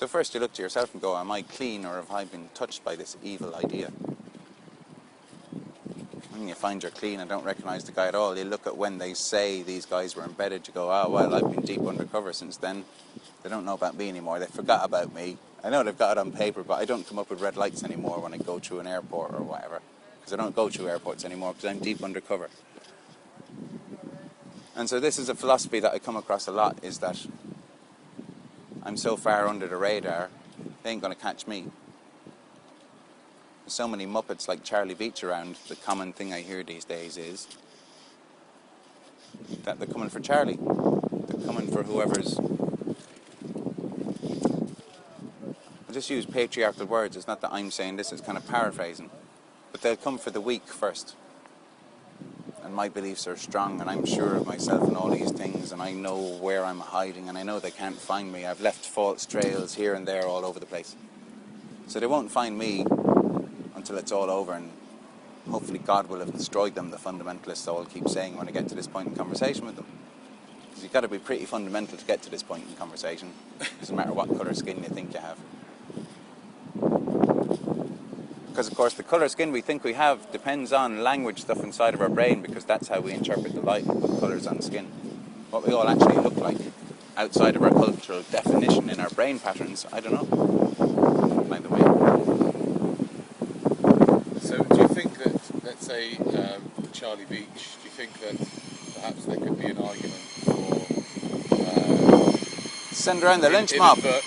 So first you look to yourself and go, am I clean or have I been touched by this evil idea? When you find you're clean and don't recognise the guy at all, you look at when they say these guys were embedded, you go, oh well, I've been deep undercover since then. They don't know about me anymore, they forgot about me. I know they've got it on paper, but I don't come up with red lights anymore when I go through an airport or whatever. Because I don't go through airports anymore because I'm deep undercover. And so this is a philosophy that I come across a lot, is that I'm so far under the radar, they ain't going to catch me. There's so many Muppets like Charlie Beach around, the common thing I hear these days is that they're coming for Charlie. They're coming for whoever's... I just use patriarchal words, it's not that I'm saying this, it's kind of paraphrasing. But they'll come for the weak first. And my beliefs are strong and I'm sure of myself and all these things and I know where I'm hiding and I know they can't find me. I've left false trails here and there all over the place. So they won't find me until it's all over and hopefully God will have destroyed them, the fundamentalists all keep saying when I get to this point in conversation with them. Because you've got to be pretty fundamental to get to this point in conversation. Doesn't matter what colour skin you think you have. Because of course the colour skin we think we have depends on language stuff inside of our brain, because that's how we interpret the light and put colours on skin. What we all actually look like outside of our cultural definition in our brain patterns, I don't know. By the way. So do you think that, let's say, Charlie Beach, do you think that perhaps there could be an argument for... send around the lynch mob. No,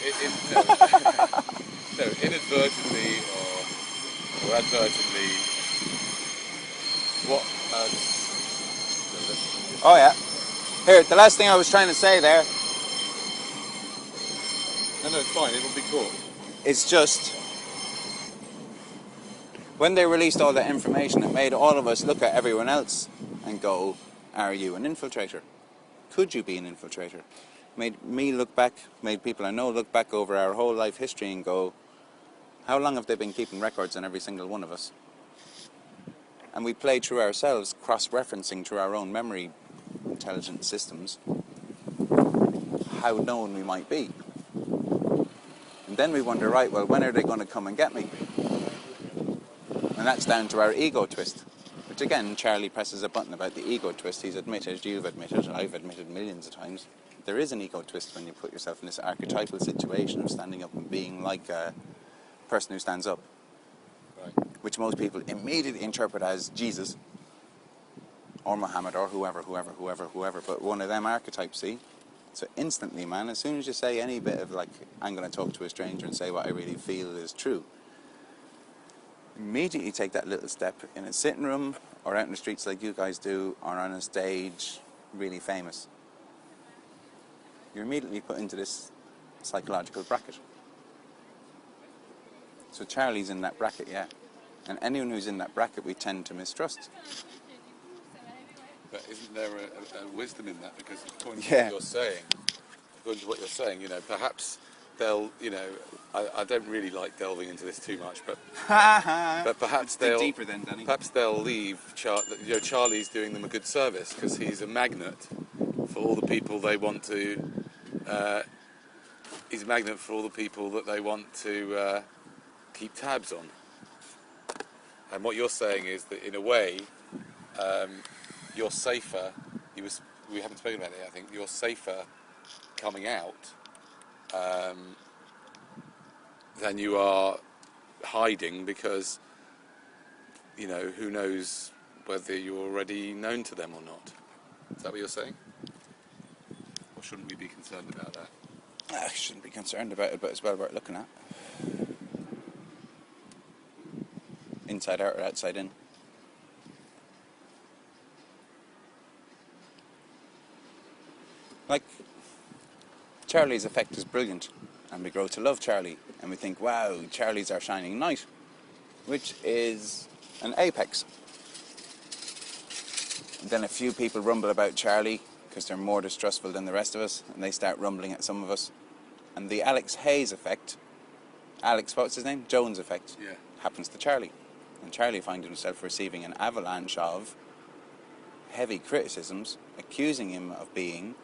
inadvertently or advertently, what... Oh yeah. Here, the last thing I was trying to say there... No, it's fine, it'll be caught. It's just... when they released all that information, it made all of us look at everyone else and go, are you an infiltrator? Could you be an infiltrator? Made me look back, made people I know look back over our whole life history and go, how long have they been keeping records on every single one of us? And we play through ourselves, cross-referencing through our own memory intelligent systems, how known we might be. And then we wonder, right, well, when are they going to come and get me? And that's down to our ego twist. Which again, Charlie presses a button about the ego twist. He's admitted, you've admitted, I've admitted millions of times. There is an ego twist when you put yourself in this archetypal situation of standing up and being like a person who stands up. Right. Which most people immediately interpret as Jesus, or Muhammad, or whoever, but one of them archetypes, see? So instantly, man, as soon as you say any bit of like, I'm going to talk to a stranger and say what I really feel is true, immediately take that little step in a sitting room, or out in the streets like you guys do, or on a stage, really famous. You're immediately put into this psychological bracket. So Charlie's in that bracket, yeah. And anyone who's in that bracket, we tend to mistrust. But isn't there a wisdom in that? Because according to what you're saying, you know, perhaps they'll, you know, I don't really like delving into this too much, but perhaps they'll deeper then, Danny. Perhaps they'll leave. Charlie's doing them a good service because he's a magnet for all the people they want to. He's a magnet for all the people that they want to keep tabs on. And what you're saying is that in a way, you're safer. We haven't spoken about it. I think you're safer coming out than you are hiding, because you know, who knows whether you're already known to them or not. Is that what you're saying? Or shouldn't we be concerned about that? I shouldn't be concerned about it, but it's well worth looking at. Inside out or outside in. Like, Charlie's effect is brilliant, and we grow to love Charlie, and we think, wow, Charlie's our shining knight, which is an apex. And then a few people rumble about Charlie, because they're more distrustful than the rest of us, and they start rumbling at some of us. And the Alex Hayes effect, what's his name? Jones effect, yeah, happens to Charlie. And Charlie finds himself receiving an avalanche of heavy criticisms, accusing him of being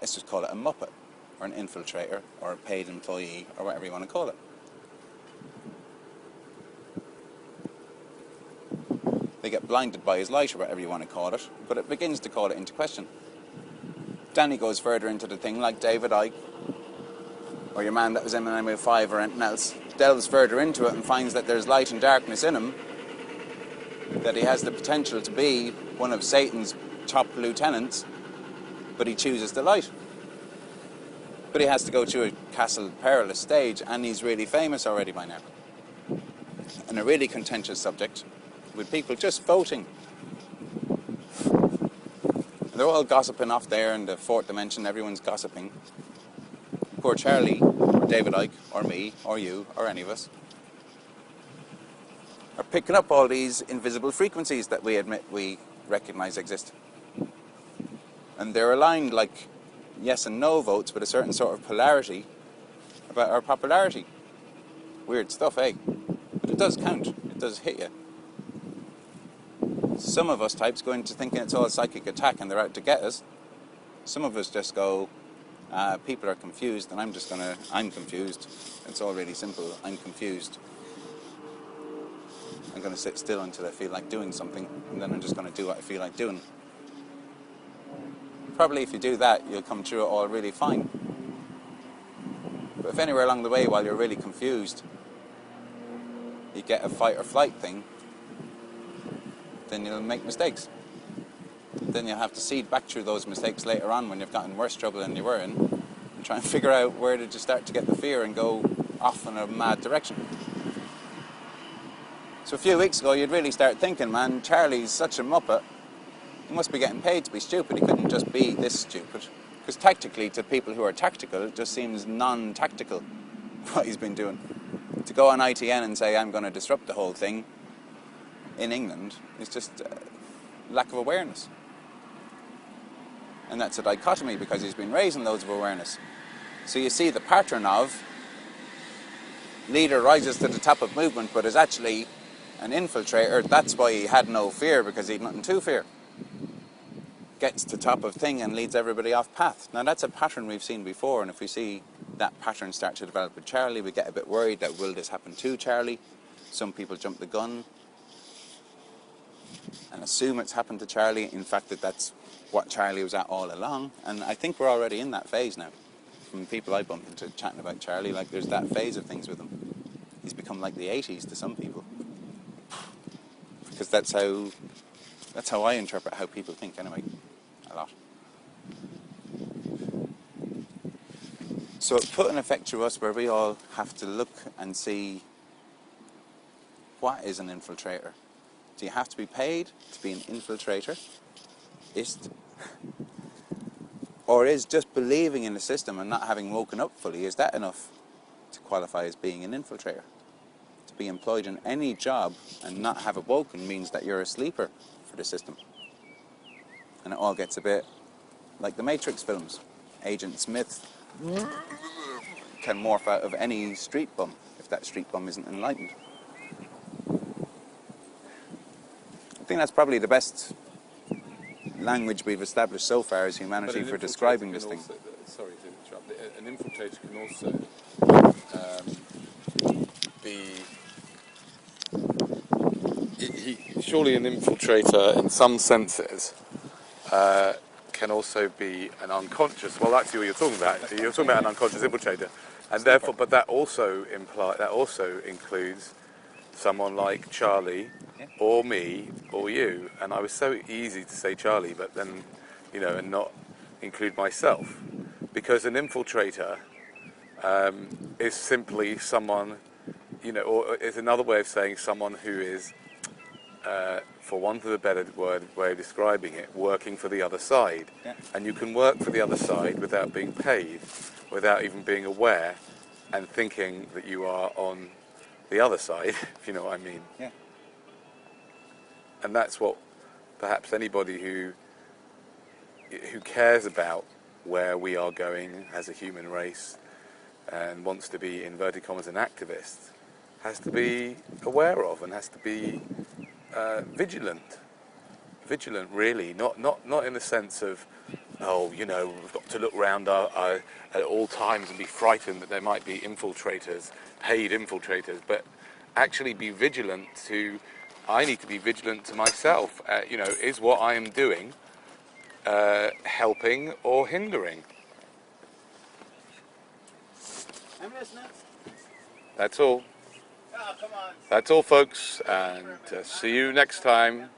let's just call it a muppet, or an infiltrator, or a paid employee, or whatever you want to call it. They get blinded by his light, or whatever you want to call it, but it begins to call it into question. Danny goes further into the thing, like David Icke, or your man that was in MI5 or anything else, delves further into it and finds that there's light and darkness in him, that he has the potential to be one of Satan's top lieutenants, but he chooses the light. But he has to go through a castle perilous stage, and he's really famous already by now. And a really contentious subject, with people just voting. And they're all gossiping off there in the fourth dimension, everyone's gossiping. Poor Charlie, or David Icke, or me, or you, or any of us, are picking up all these invisible frequencies that we admit we recognize exist. And they're aligned like yes and no votes with a certain sort of polarity about our popularity. Weird stuff, eh? But it does count. It does hit you. Some of us types go into thinking it's all a psychic attack and they're out to get us. Some of us just go, people are confused, and I'm confused. It's all really simple. I'm confused. I'm going to sit still until I feel like doing something, and then I'm just going to do what I feel like doing. Probably if you do that, you'll come through it all really fine. But if anywhere along the way, while you're really confused, you get a fight or flight thing, then you'll make mistakes. Then you'll have to seed back through those mistakes later on when you've gotten worse trouble than you were in, and try and figure out where did you start to get the fear and go off in a mad direction. So a few weeks ago, you'd really start thinking, man, Charlie's such a muppet. He must be getting paid to be stupid. He couldn't just be this stupid. Because tactically, to people who are tactical, it just seems non-tactical what he's been doing. To go on ITN and say, I'm going to disrupt the whole thing in England is just lack of awareness. And that's a dichotomy because he's been raising loads of awareness. So you see the pattern of leader rises to the top of movement but is actually an infiltrator. That's why he had no fear, because he had nothing to fear. Gets to top of thing and leads everybody off path. Now that's a pattern we've seen before, and if we see that pattern start to develop with Charlie, we get a bit worried that will this happen to Charlie? Some people jump the gun and assume it's happened to Charlie. In fact, that's what Charlie was at all along, and I think we're already in that phase now. From people I bump into chatting about Charlie, like there's that phase of things with him. He's become like the 80s to some people, because that's how I interpret how people think anyway, a lot. So it put an effect through us where we all have to look and see, what is an infiltrator? Do you have to be paid to be an infiltrator? Or is just believing in the system and not having woken up fully, is that enough to qualify as being an infiltrator? To be employed in any job and not have awoken means that you're a sleeper for the system. And it all gets a bit like the Matrix films. Agent Smith can morph out of any street bum if that street bum isn't enlightened. I think that's probably the best language we've established so far as humanity for describing this thing. Also, sorry to interrupt. An infiltrator can also be... surely an infiltrator, in some senses, can also be an unconscious... Well, that's what you're talking about. You're talking about an unconscious infiltrator, and therefore, but that also includes someone like Charlie, or me, or you. And I was so easy to say Charlie, but then, and not include myself, because an infiltrator is simply someone, or is another way of saying someone who is, for want of a better way of describing it, working for the other side. Yeah. And you can work for the other side without being paid, without even being aware, and thinking that you are on the other side, if you know what I mean. Yeah. And that's what perhaps anybody who cares about where we are going as a human race and wants to be, inverted commas, an activist, has to be aware of, and has to be vigilant, really, not in the sense of oh, you know, we've got to look around at all times and be frightened that there might be infiltrators, paid infiltrators, but actually be vigilant to, I need to be vigilant to myself. You know, is what I am doing helping or hindering? I'm listening. That's all. Oh, come on. That's all, folks, and see you next time.